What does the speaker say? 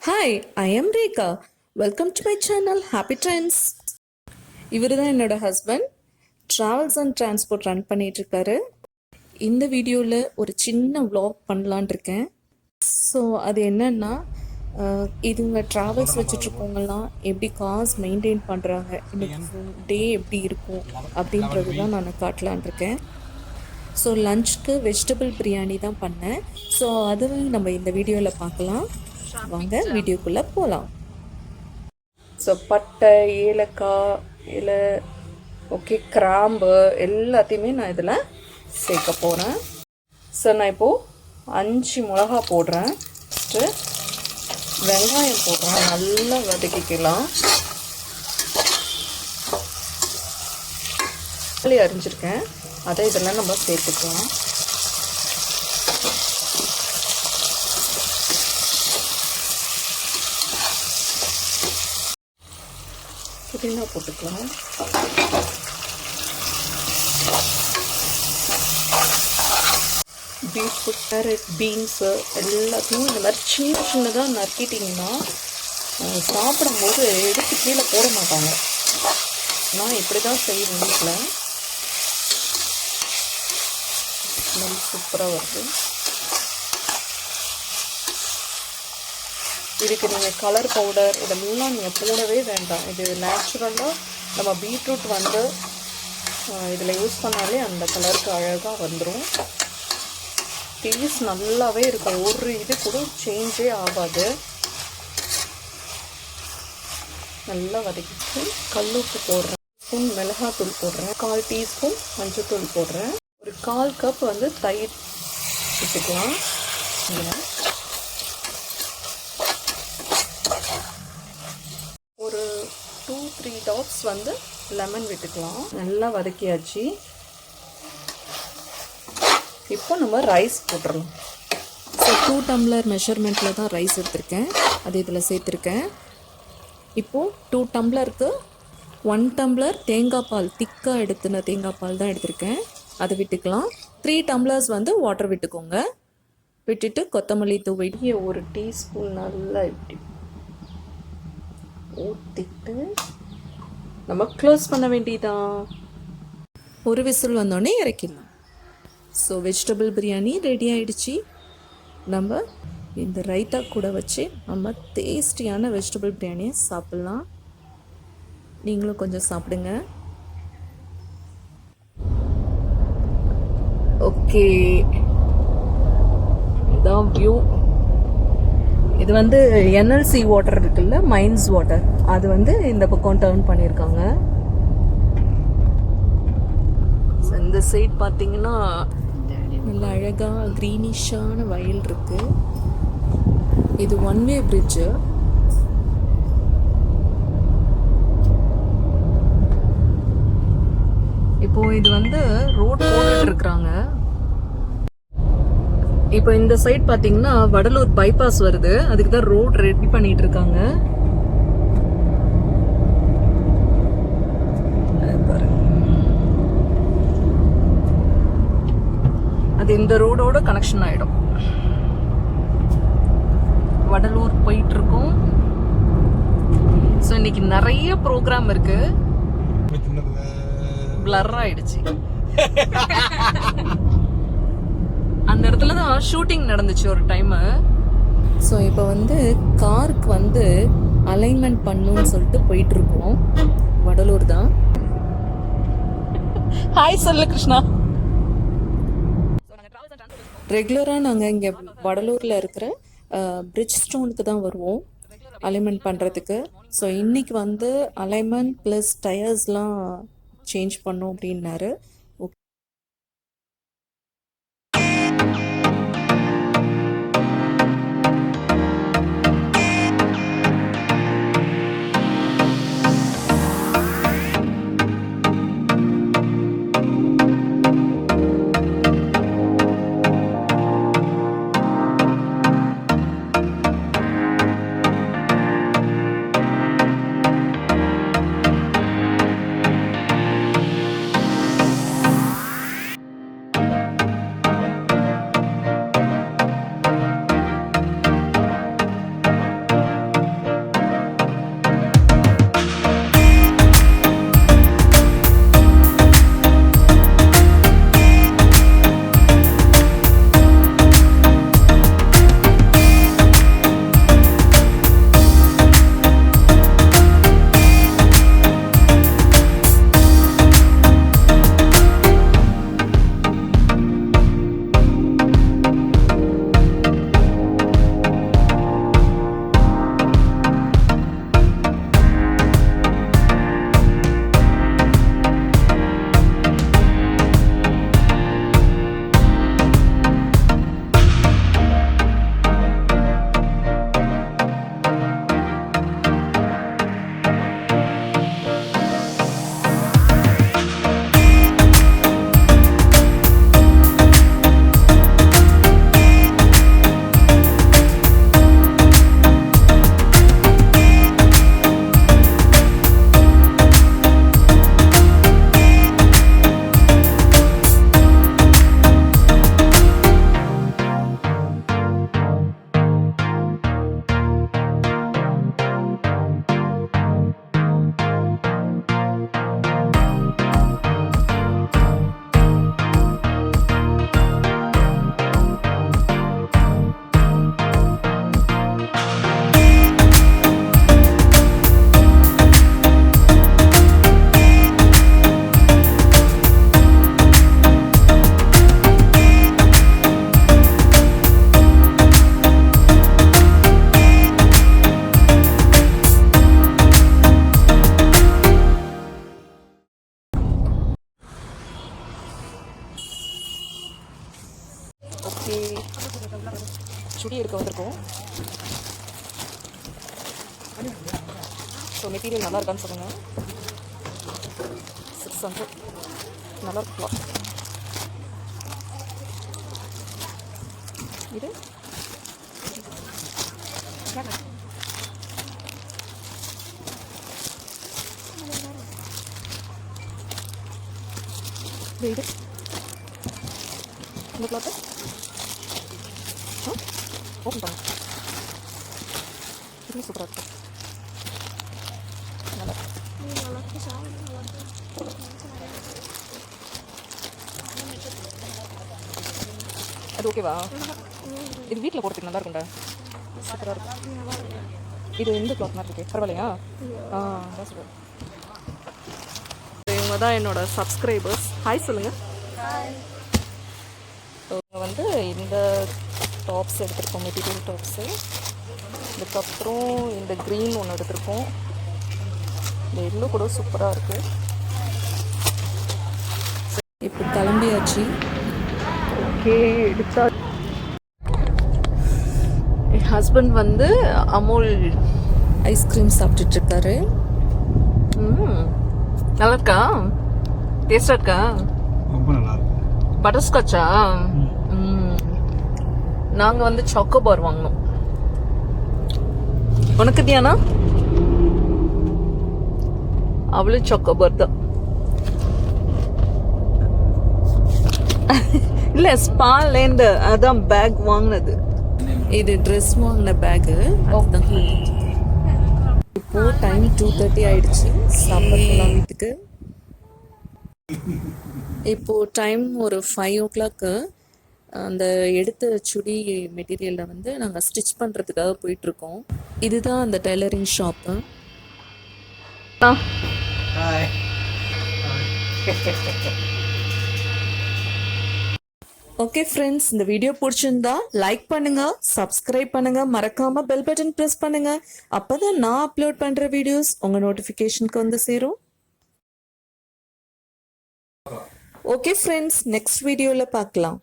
Hi, I am Rekha. Welcome to my channel Happy Trends. இவர் தான் என்னோட husband. Travels and transport run பண்ணிகிட்ருக்காரு. இந்த வீடியோவில் ஒரு சின்ன வ்ளாக் பண்ணலான் இருக்கேன். ஸோ அது என்னென்னா, இதுங்க ட்ராவல்ஸ் வச்சுட்ருக்கவங்கலாம் எப்படி காசு மெயின்டைன் பண்ணுறாங்க, இன்னைக்கு டே எப்படி இருக்கும் அப்படின்றது தான் நான் காட்டலான் இருக்கேன். ஸோ லஞ்சுக்கு வெஜிடபிள் பிரியாணி தான் பண்ணேன். ஸோ அதுவும் நம்ம இந்த வீடியோவில் பார்க்கலாம். வாங்க வீடியோக்குள்ளே போகலாம். ஸோ பட்டை, ஏலக்காய், இலை, ஓகே, கிராம்பு எல்லாத்தையுமே நான் இதில் சேர்க்க போகிறேன். ஸோ நான் இப்போது 5 மிளகா போடுறேன். ஃபஸ்ட்டு வெங்காயம் போடுறேன், நல்லா வதக்கிக்கலாம். அரிஞ்சிருக்கேன், அதை இதெல்லாம் நம்ம சேர்த்துக்கலாம். புதினா போட்டுக்கலாம். பீஃபு, கேரட், பீன்ஸு எல்லாத்தையும் இந்த மாதிரி சின்ன சின்னதாக நறுக்கிட்டிங்கன்னா சாப்பிடும்போது எடுத்து கீழே போட மாட்டாங்க. நான் இப்படி தான் செய்வேன் வீட்டில். ஸ்மெல் சூப்பராக வருது. இதுக்கு நீங்கள் கலர் பவுடர் இதெல்லாம் நீங்கள் போடவே வேண்டாம். இது நேச்சுரலாக நம்ம பீட்ரூட் வந்து இதில் யூஸ் பண்ணாலே அந்த கலருக்கு அழகாக வந்துடும். டேஸ்ட் நல்லாவே இருக்கும், ஒரு இது கூட சேஞ்சே ஆகாது. நல்லா வதக்கிட்டு கல்லுப்பு போடுறேன், ஸ்பூன் மிளகாத்தூள் போடுறேன், 1/4 டீஸ்பூன் மஞ்சள்தூள் போடுறேன், ஒரு 1/4 கப் வந்து தயிர் வச்சுக்கலாம். ஒரு 2-3 டாப்ஸ் வந்து லெமன் விட்டுக்கலாம். நல்லா வதக்கியாச்சு. இப்போ நம்ம ரைஸ் போட்டுடலாம். ஸோ 2 டம்ளர் மெஷர்மெண்ட்டில் தான் ரைஸ் எடுத்திருக்கேன், அது இதில் சேர்த்துருக்கேன். இப்போது 2 டம்ளருக்கு 1 டம்ளர் தேங்காய் பால், திக்காக எடுத்துன தேங்காய் பால் தான் எடுத்திருக்கேன், அதை விட்டுக்கலாம். 3 டம்ளர்ஸ் வந்து வாட்டர் விட்டுக்கோங்க. விட்டுட்டு கொத்தமல்லி தூவி ஒரு டீஸ்பூன் நல்லா இப்படி ஊற்றிட்டு நம்ம க்ளோஸ் பண்ண வேண்டியதான். ஒரு விசில் வந்தோடனே இறக்கிடலாம். ஸோ வெஜிடபிள் பிரியாணி ரெடி ஆகிடுச்சு. நம்ம இந்த ரைத்தா கூட வச்சு நம்ம டேஸ்டியான வெஜிடபிள் பிரியாணியை சாப்பிட்லாம். நீங்களும் கொஞ்சம் சாப்பிடுங்க. ஓகே, இதான் வியூ. இது வந்து என்எல்சி வாட்டர் இருக்குல்ல, மைன்ஸ் வாட்டர், அது வந்து இந்த பக்கம் டர்ன் பண்ணியிருக்காங்க. இந்த சைட் பார்த்தீங்கன்னா நல்ல அழகாக க்ரீனிஷான வயல் இருக்கு. இது 1-வே பிரிட்ஜு. இப்போ இது வந்து ரோட் போட்டுட்டு இருக்கிறாங்க. இப்போ இந்த சைட் பார்த்தீங்கன்னா வடலூர் பைபாஸ் வருது, அதுக்கு தான் ரோட் ரெடி பண்ணிட்டு இருக்காங்க. அது இந்த ரோடோட கனெக்ஷன் ஆயிடும். வடலூர் போயிட்டு இருக்கோம். ஸோ இன்னைக்கு நிறைய ப்ரோக்ராம் இருக்கு. பிளர் ஆயிடுச்சு. அந்த இடத்துல தான் ஷூட்டிங் நடந்துச்சு ஒரு டைமு. ஸோ இப்போ வந்து காருக்கு வந்து அலைன்மெண்ட் பண்ணணும்னு சொல்லிட்டு போயிட்டு இருக்கோம். வடலூர் தான். ஹாய் சொல்லு கிருஷ்ணா. ரெகுலராக நாங்கள் இங்கே வடலூரில் இருக்கிற பிரிட்ஜ் ஸ்டோனுக்கு தான் வருவோம் அலைன்மெண்ட் பண்ணுறதுக்கு. ஸோ இன்றைக்கி வந்து அலைன்மெண்ட் ப்ளஸ் டயர்ஸ்லாம் சேஞ்ச் பண்ணோம் அப்படின்னாரு. ஸோ மெட்டீரியல் நல்லா இருக்கான்னு சொல்லுங்கள். 600 நல்லா இருக்கலாம். இது இது இந்த கிளாத்து ஓப்பன் பண்ண இது சூப்பராக இருக்கு. நல்லா அது ஓகேவா? இது வீட்டில் போடுறதுக்கு நல்லா இருக்கும்டா. சூப்பராக இருக்கும். இது எந்த கிளாத் மாதிரி இருக்கு? பரவாயில்லையா? அதான் சூப்பர். இவங்க தான் என்னோட சப்ஸ்கிரைபர்ஸ். ஹாய் சொல்லுங்கள். இவங்க வந்து இந்த டாப்ஸ் எடுத்திருக்கோம், மெட்டீரியல் டாப்ஸு. இதுக்கப்புறம் இந்த க்ரீன் ஒன்று எடுத்திருக்கோம். இந்த எல்லோ கூட சூப்பராக இருக்குது. இப்போ கிளம்பியாச்சு. ஓகே எடுத்தா. என் ஹஸ்பண்ட் வந்து அமுல் ஐஸ்கிரீம் சாப்பிட்டுட்ருக்காரு. நல்லா இருக்கா? டேஸ்டாக இருக்கா? ரொம்ப நல்லா இருக்கு. பட்டர்ஸ்காட்சா? நாங்கள் வந்து சாக்கோபார் வாங்கினோம். உனக்கு தியானா? அவளும் சாக்கோபார் தான். இல்லை, ஸ்பாலேருந்து அதான் பேக் வாங்கினது. இது ட்ரெஸ் வாங்கின பேகு. இப்போ டைம் 2:30 ஆயிடுச்சு. சாப்பிடலாம் வீட்டுக்கு. இப்போது டைம் ஒரு 5 o'clock. அந்த எடுத்த சுடி மெட்டீரியலில் வந்து நாங்கள் ஸ்டிச் பண்ணுறதுக்காக போயிட்டுருக்கோம். இதுதான் அந்த டெய்லரிங் ஷாப்பு. ஓகே ஃப்ரெண்ட்ஸ், இந்த வீடியோ பிடிச்சிருந்தா லைக் பண்ணுங்க, சப்ஸ்கிரைப் பண்ணுங்க, மறக்காம பெல் பட்டன் ப்ரெஸ் பண்ணுங்க. அப்பதான் நான் அப்லோட் பண்ற வீடியோஸ் உங்க நோட்டிஃபிகேஷனுக்கு வந்து சேரும். ஓகே ஃப்ரெண்ட்ஸ், நெக்ஸ்ட் வீடியோவில் பார்க்கலாம்.